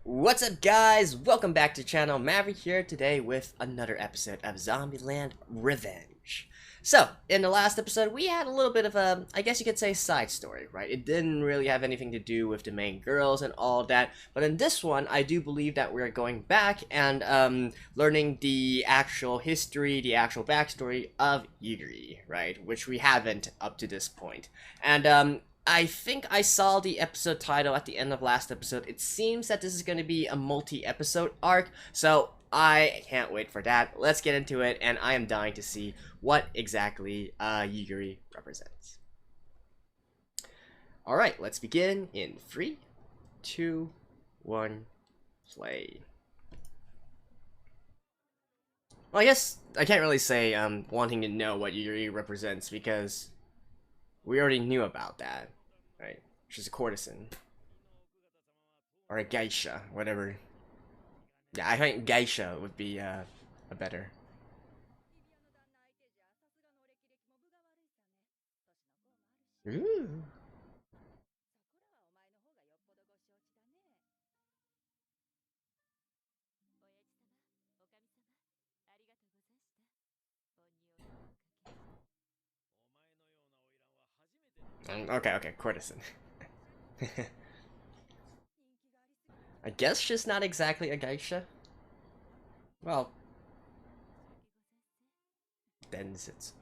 What's up, guys? Welcome back to the channel. Maverick here today with another episode of Zombieland Revenge. So, in the last episode, we had a little bit of a, I guess you could say, side story, right? It didn't really have anything to do with the main girls and all that, but in this one, I do believe that we're going back and learning the actual history, the actual backstory of Yuugiri, right? Which we haven't up to this point. And I think I saw the episode title at the end of last episode. It seems that this is going to be a multi-episode arc, so I can't wait for that. Let's get into it, and I am dying to see what exactly Yuugiri represents. Alright, let's begin in 3, 2, 1, play. Well, I guess I can't really say wanting to know what Yuugiri represents because we already knew about that, right? She's a courtesan. Or a geisha, whatever. Yeah, I think geisha would be a better. Ooh. Okay, courtesan. I guess she's not exactly a geisha. Well, then it's...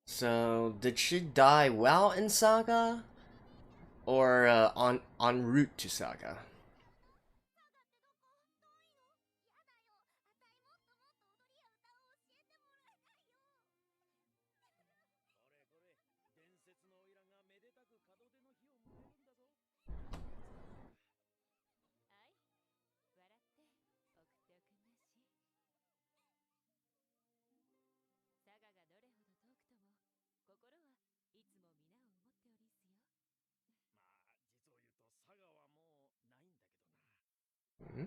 So, did she die while in Saga? Or en route to Saga? Hmm?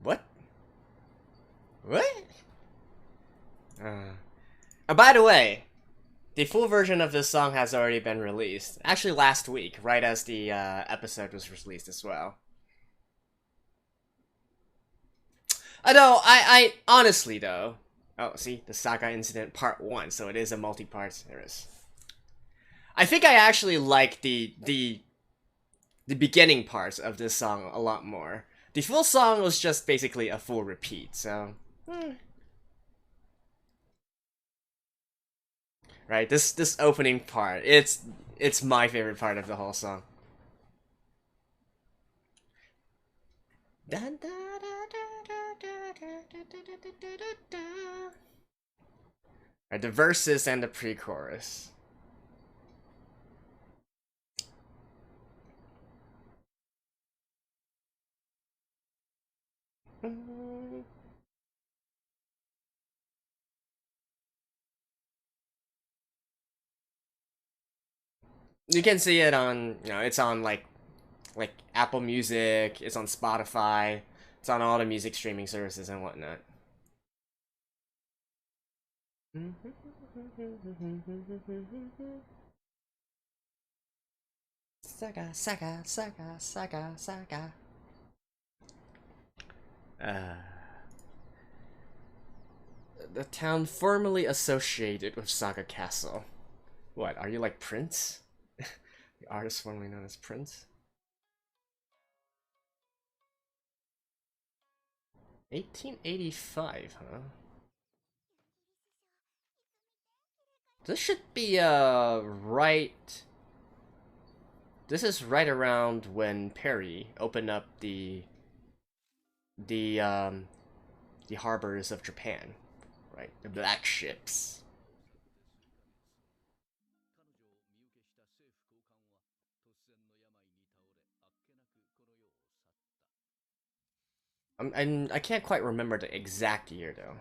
What? What? By the way, the full version of this song has already been released. Actually, last week, right as the episode was released as well. I know, I honestly though. Oh, see, the Saga incident part 1, so it is a multi-part. There is. I think I actually like the beginning parts of this song a lot more. The full song was just basically a full repeat, so... Right, this opening part, it's my favorite part of the whole song. Right, the verses and the pre-chorus. You can see it on, it's on like Apple Music, it's on Spotify, it's on all the music streaming services and whatnot. Saga, saga, saga, saga, saga. The town formerly associated with Saga Castle. What, are you like Prince? The artist formerly known as Prince? 1885, huh? This should be, right... This is right around when Perry opened up the, the harbors of Japan, right? The black ships. I can't quite remember the exact year, though.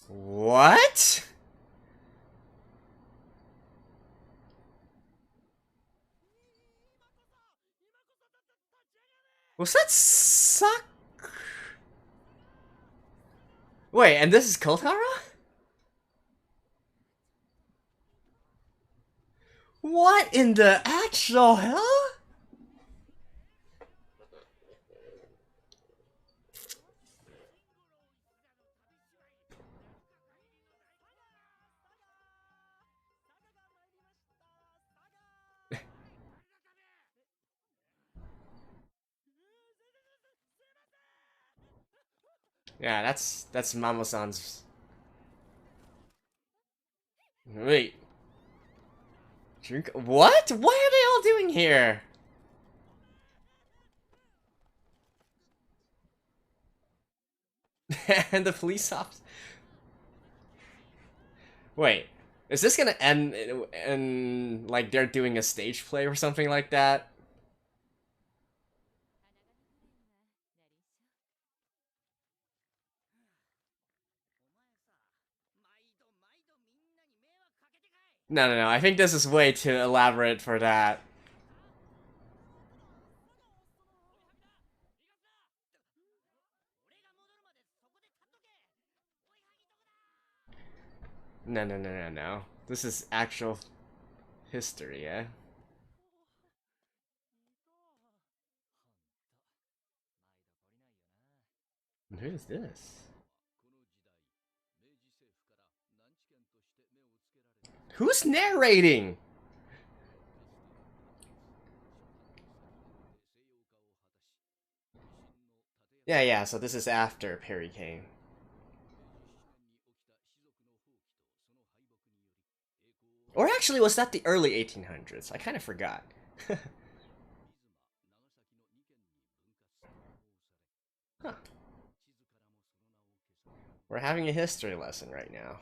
What? Was that suck? Wait, and this is Kotaro? What in the actual hell? Yeah, that's Mamo-san's. Wait. Drink. What? What are they all doing here? And the police officer. Wait, is this gonna end in like they're doing a stage play or something like that? No, no, no. I think this is way too elaborate for that. No, no, no, no, no. This is actual history, yeah? And who is this? Who's narrating? Yeah, yeah, so this is after Perry came. Or actually, was that the early 1800s? I kind of forgot. Huh. We're having a history lesson right now.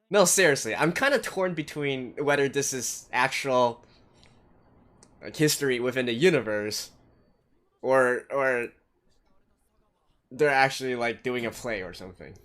No, seriously, I'm kind of torn between whether this is actual like, history within the universe, or they're actually like doing a play or something.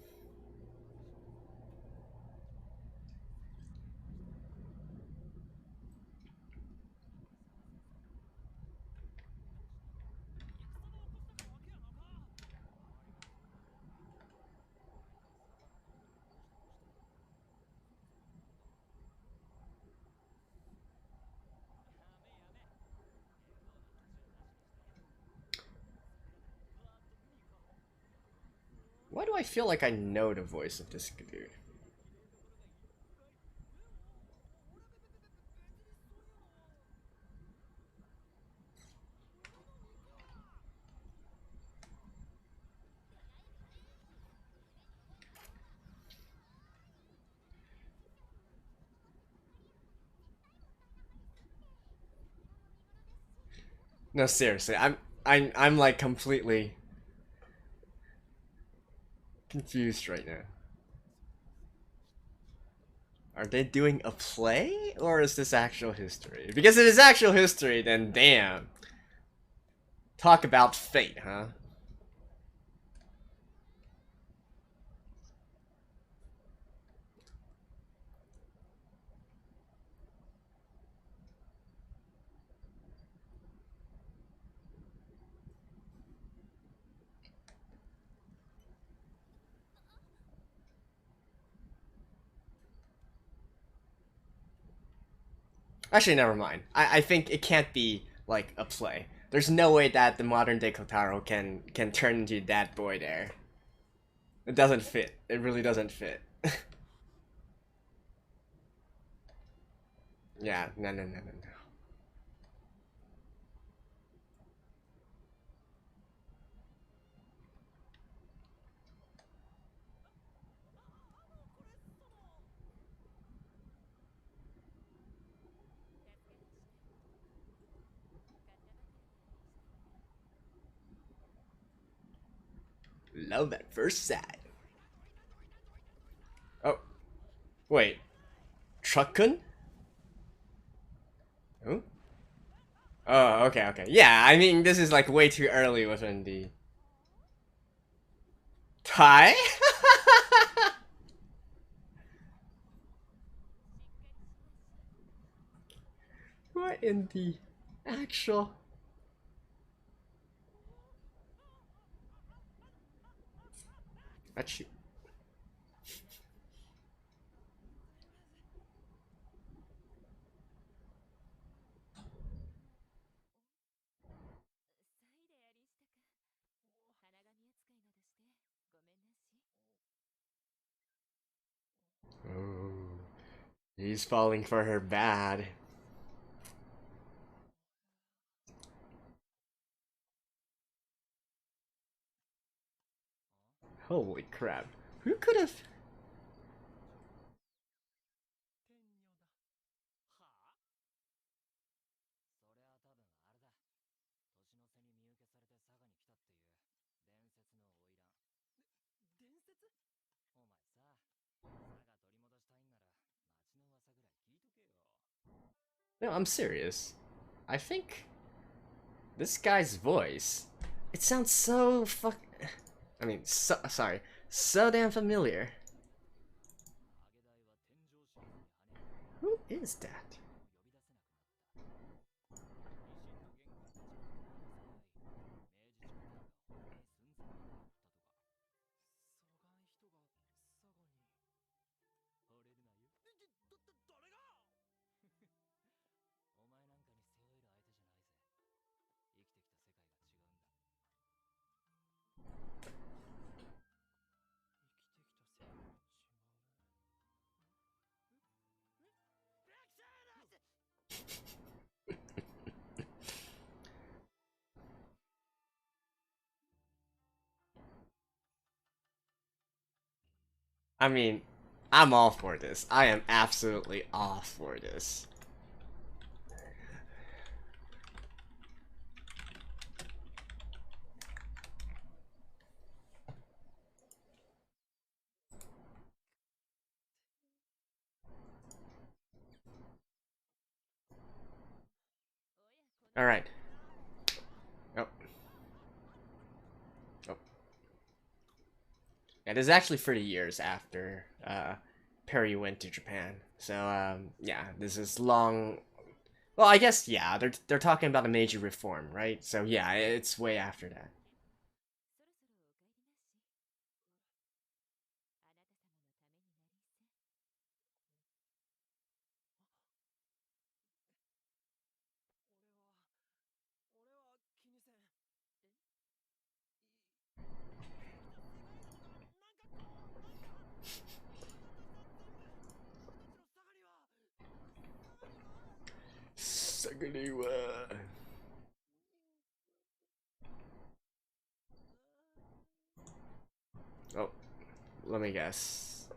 Why do I feel like I know the voice of this dude? No, seriously, I'm like completely confused right now. Are they doing a play, or is this actual history? Because if it's actual history, then damn. Talk about fate, huh? Actually, never mind. I think it can't be like a play. There's no way that the modern day Kotaro can turn into that boy there. It doesn't fit. It really doesn't fit. Yeah, no, no, no, no, no. Love at first sight. Oh, wait. Truck-kun? Oh, okay, okay. Yeah, I mean, this is like way too early within the... Thai? What in the actual... Actually... Oh, he's falling for her bad. Holy crap. Who could have... No, I'm serious. I think this guy's voice, it sounds so I mean, sorry, so damn familiar. Who is that? I mean, I'm all for this. I am absolutely all for this. All right. Oh. Oh. Yeah, this is actually 30 years after Perry went to Japan. So yeah, this is long. Well, I guess yeah, they're talking about a major reform, right? So yeah, it's way after that. Sagariwa. Oh, let me guess.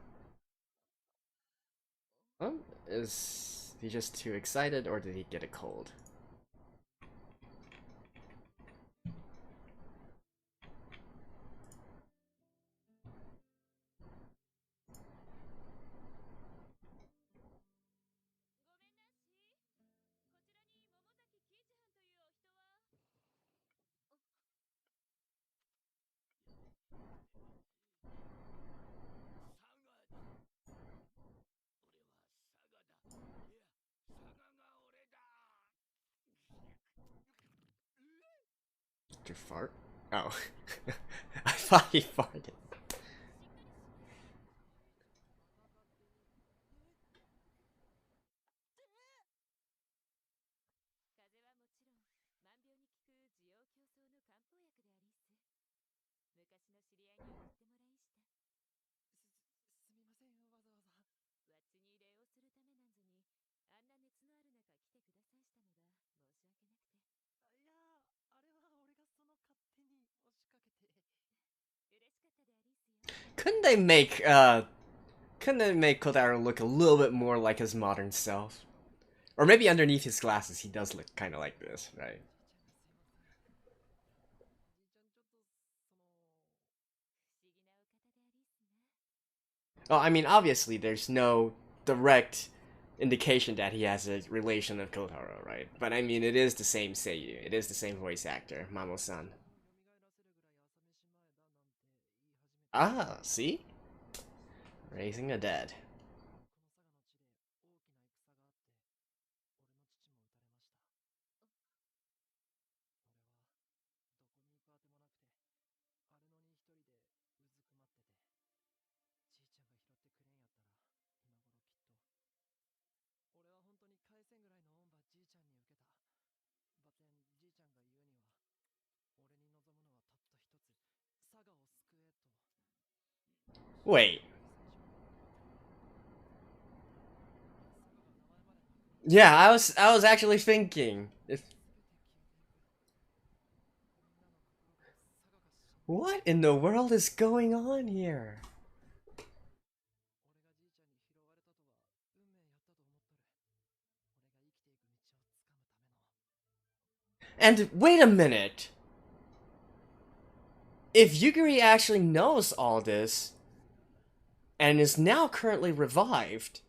Is he just too excited, or did he get a cold? To fart? Oh, I thought he farted. Couldn't they make Kotaro look a little bit more like his modern self? Or maybe underneath his glasses he does look kind of like this, right? Well, I mean, obviously there's no direct indication that he has a relation of Kotaro, right? But I mean, it is the same seiyuu. It is the same voice actor, Mamo-san. Ah, see? Raising the dead. Wait. Yeah, I was actually thinking if what in the world is going on here? And wait a minute. If Yuugiri actually knows all this and is now currently revived,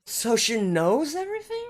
so she knows everything?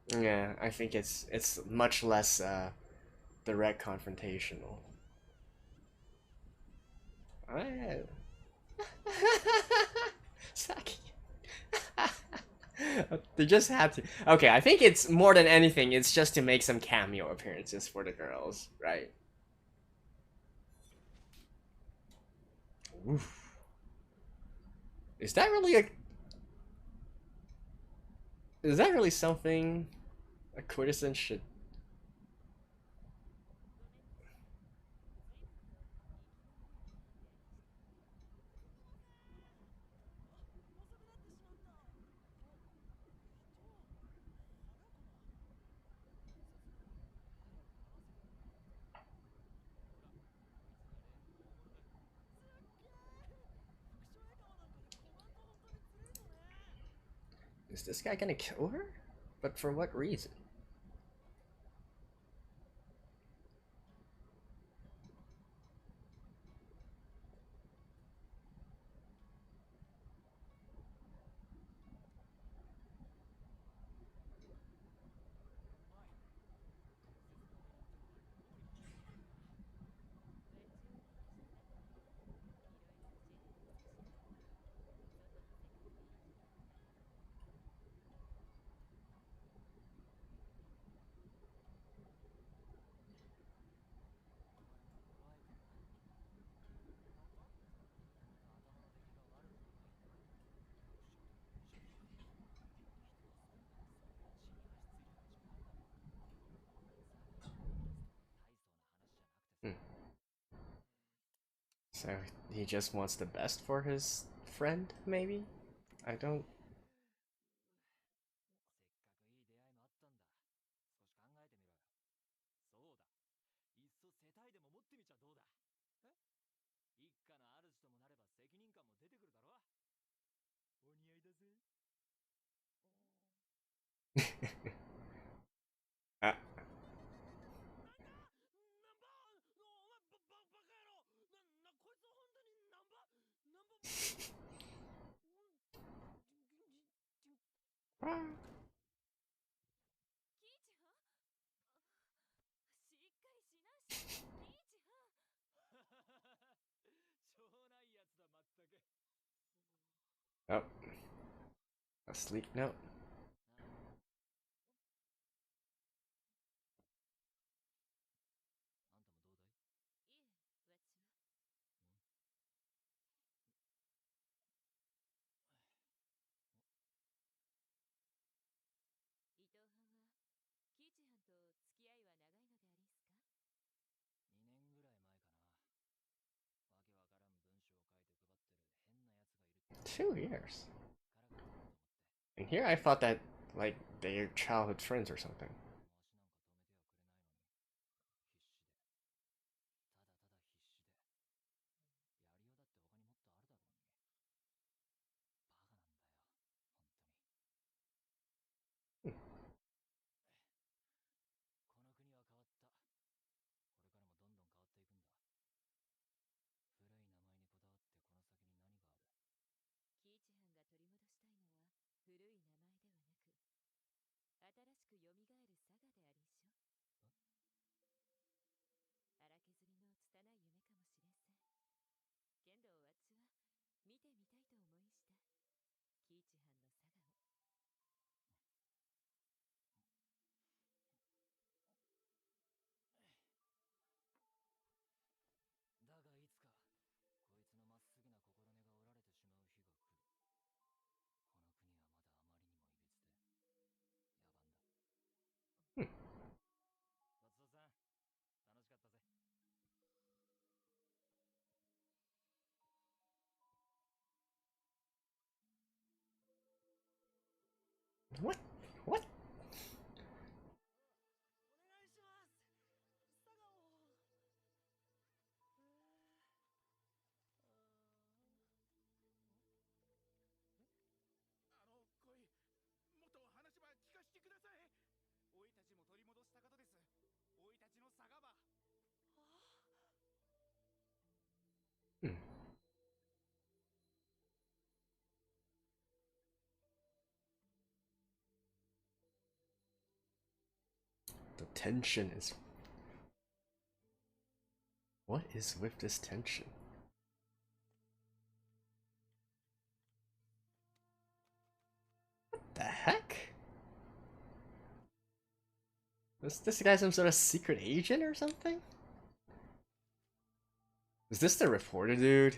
Yeah, I think it's much less direct confrontational. Oh. Saki. They just had to. Okay, I think it's more than anything, it's just to make some cameo appearances for the girls, right? Oof. Is that really a? Is that really something a courtesan should? Is this guy gonna kill her? But for what reason? Hmm. So he just wants the best for his friend, maybe? I don't. Ah. Oh, a sleep note. 2 years. And here I thought that, like, they're childhood friends or something. What? What? Hmm. The tension is... What is with this tension? What the heck? Is this guy some sort of secret agent or something? Is this the reporter dude?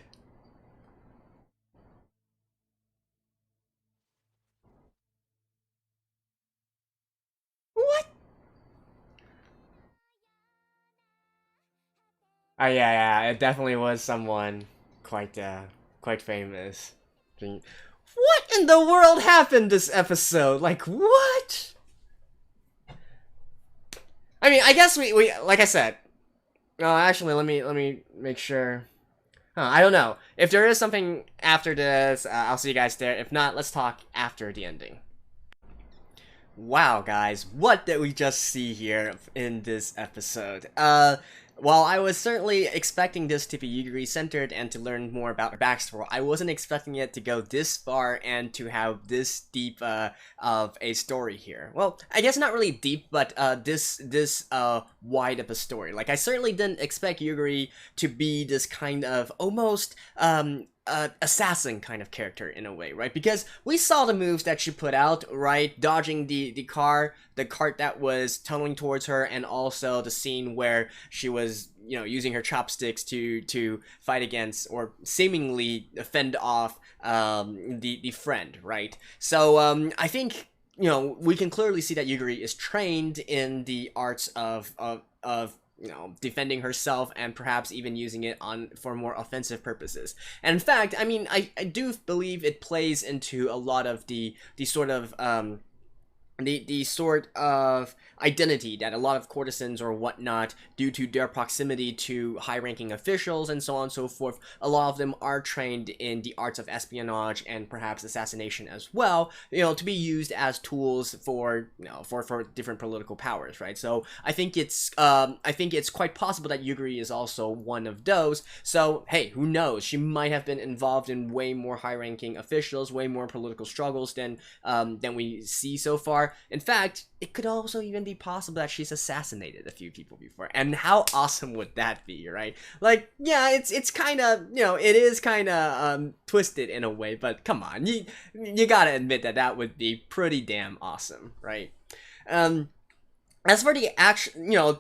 What? Oh yeah, it definitely was someone quite famous. What in the world happened this episode? Like, what? I mean, I guess we like I said. Actually, let me make sure. I don't know. If there is something after this, I'll see you guys there. If not, let's talk after the ending. Wow, guys, what did we just see here in this episode? While I was certainly expecting this to be Yuugiri centered and to learn more about her backstory, I wasn't expecting it to go this far and to have this deep of a story here. Well, I guess not really deep, but this wide of a story. Like, I certainly didn't expect Yuugiri to be this kind of almost assassin kind of character in a way, right? Because we saw the moves that she put out, right? Dodging the cart that was tunneling towards her, and also the scene where she was, you know, using her chopsticks to fight against or seemingly fend off the friend, right? So I think, you know, we can clearly see that Yuugiri is trained in the arts of you know, defending herself and perhaps even using it for more offensive purposes. And in fact, I mean, I do believe it plays into a lot of the sort of the sort of identity that a lot of courtesans or whatnot, due to their proximity to high-ranking officials and so on and so forth, a lot of them are trained in the arts of espionage and perhaps assassination as well, you know, to be used as tools for, you know, for different political powers, right? So I think it's quite possible that Yuugiri is also one of those. So hey, who knows? She might have been involved in way more high-ranking officials, way more political struggles than we see so far. In fact, it could also even be possible that she's assassinated a few people before. And how awesome would that be, right? Like, yeah, it's kind of, you know, it is kind of twisted in a way, but come on, you gotta admit that that would be pretty damn awesome, right? As for the action, you know,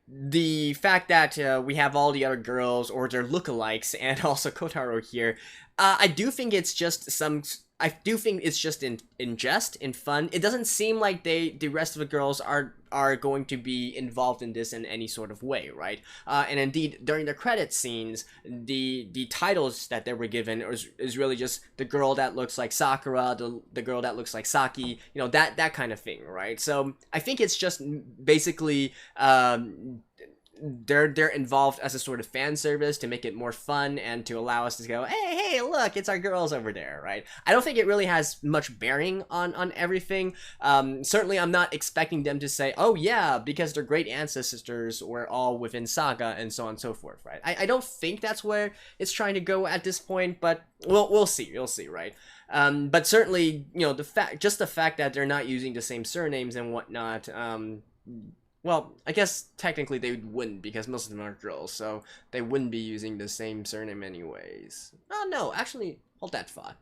the fact that we have all the other girls or their lookalikes and also Kotaro here, I do think it's just some I do think it's just in jest, in fun. It doesn't seem like the rest of the girls are going to be involved in this in any sort of way, right? And indeed, during the credit scenes, the titles that they were given is really just the girl that looks like Sakura, the girl that looks like Saki, that kind of thing, right? So I think it's just basically they're involved as a sort of fan service to make it more fun and to allow us to go, hey, look, it's our girls over there, right? I don't think it really has much bearing on everything. Certainly, I'm not expecting them to say, oh yeah, because their great ancestors were all within Saga and so on and so forth, right? I don't think that's where it's trying to go at this point, but we'll see, right? But certainly, the fact that they're not using the same surnames and whatnot, well, I guess technically they wouldn't because most of them are girls, so they wouldn't be using the same surname anyways. Oh no, actually, hold that thought.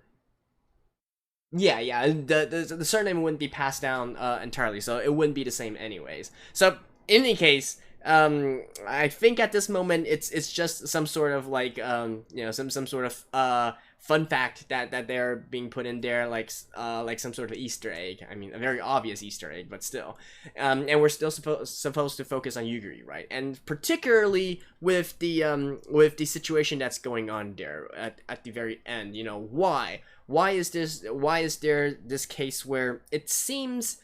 Yeah, the surname wouldn't be passed down entirely, so it wouldn't be the same anyways. So in any case, I think at this moment it's just some sort of like some sort of fun fact that they're being put in there, like some sort of Easter egg. I mean, a very obvious Easter egg, but still. And we're still supposed to focus on Yuugiri, right? And particularly with the situation that's going on there at the very end. Why is there this case where it seems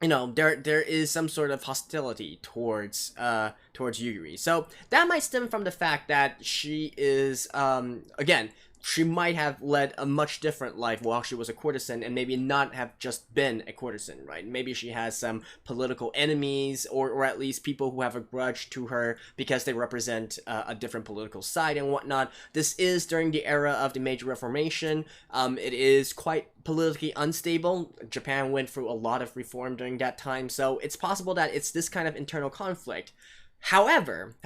there is some sort of hostility towards Yuugiri. So that might stem from the fact that she is again, she might have led a much different life while she was a courtesan and maybe not have just been a courtesan, right? Maybe she has some political enemies or at least people who have a grudge to her because they represent a different political side and whatnot. This is during the era of the Major Reformation. It is quite politically unstable. Japan went through a lot of reform during that time, so it's possible that it's this kind of internal conflict. However,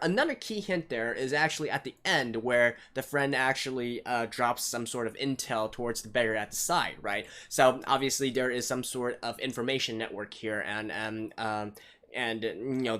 another key hint there is actually at the end where the friend actually drops some sort of intel towards the beggar at the side, right? So obviously there is some sort of information network here, and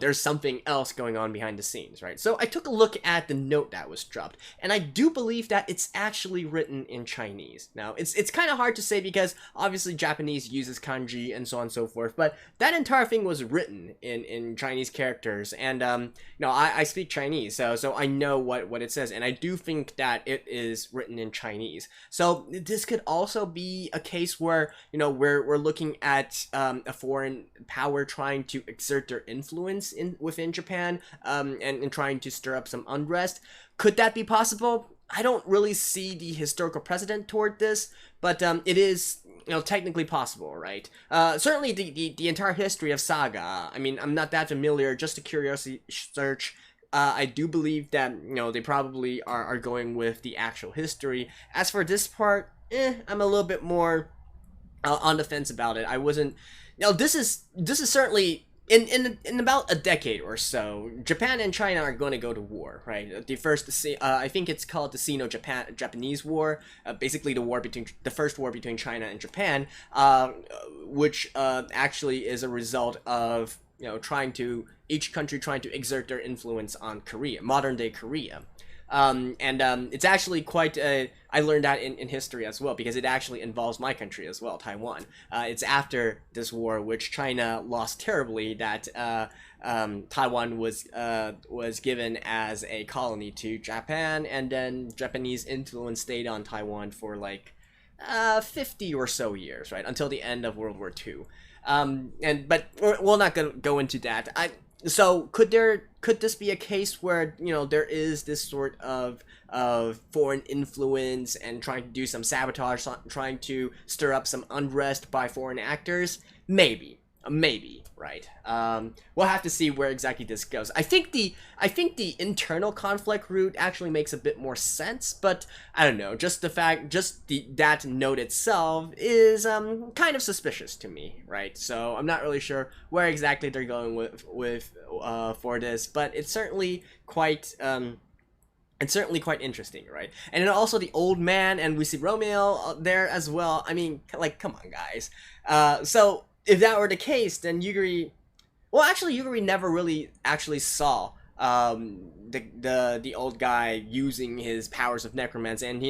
there's something else going on behind the scenes, right? So I took a look at the note that was dropped, and I do believe that it's actually written in Chinese. Now, it's kind of hard to say because obviously Japanese uses kanji and so on and so forth, but that entire thing was written in Chinese characters, and I speak Chinese, so I know what it says, and I do think that it is written in Chinese. So this could also be a case where we're looking at a foreign power trying to exert their influence within Japan, and trying to stir up some unrest. Could that be possible? I don't really see the historical precedent toward this, but it is technically possible, right? Certainly the entire history of Saga. I mean, I'm not that familiar. Just a curiosity search. I do believe that they probably are going with the actual history. As for this part, I'm a little bit more on the fence about it. I wasn't. This is certainly. In about a decade or so, Japan and China are going to go to war, right? The first, I think it's called the Sino-Japanese War, basically the first war between China and Japan, which actually is a result of each country trying to exert their influence on Korea, modern day Korea. It's actually quite I learned that in history as well, because it actually involves my country as well, Taiwan. It's after this war, which China lost terribly, that Taiwan was given as a colony to Japan, and then Japanese influence stayed on Taiwan for like 50 or so years, right, until the end of World War II. But we're not gonna go into that. So could this be a case where there is this sort of foreign influence and trying to do some sabotage, trying to stir up some unrest by foreign actors? Maybe, right? We'll have to see where exactly this goes. I think the internal conflict route actually makes a bit more sense, but I don't know. Just that note itself is kind of suspicious to me, right? So I'm not really sure where exactly they're going with for this, but it's certainly quite interesting, right? And then also the old man, and we see Romeo there as well. I mean, like, come on, guys. So if that were the case, then Yuugiri never really actually saw the old guy using his powers of necromancy, and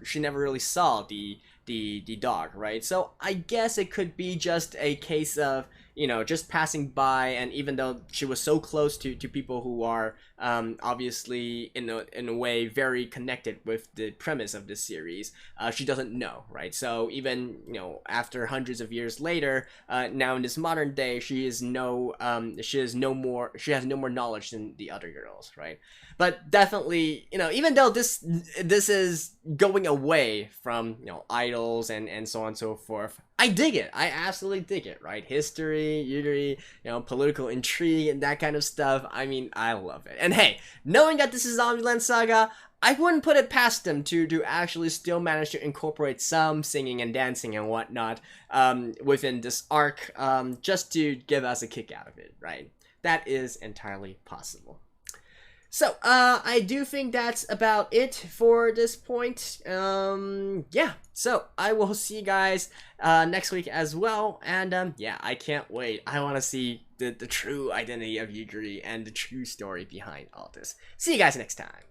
she never really saw the the dog, right? So I guess it could be just a case of, you know, just passing by, and even though she was so close to people who are obviously in a way very connected with the premise of this series, she doesn't know, right? So even, you know, after hundreds of years later, now in this modern day, she has no more knowledge than the other girls, right? But definitely, you know, even though this is going away from, you know, idols and so on and so forth, I dig it. I absolutely dig it, right? History, Yuugiri, you know, political intrigue and that kind of stuff. I mean, I love it. And hey, knowing that this is Zombieland Saga, I wouldn't put it past them to actually still manage to incorporate some singing and dancing and whatnot within this arc, just to give us a kick out of it, right? That is entirely possible. So, I do think that's about it for this point. Yeah, so I will see you guys next week as well, and yeah, I can't wait. I want to see the true identity of Yuugiri and the true story behind all this. See you guys next time.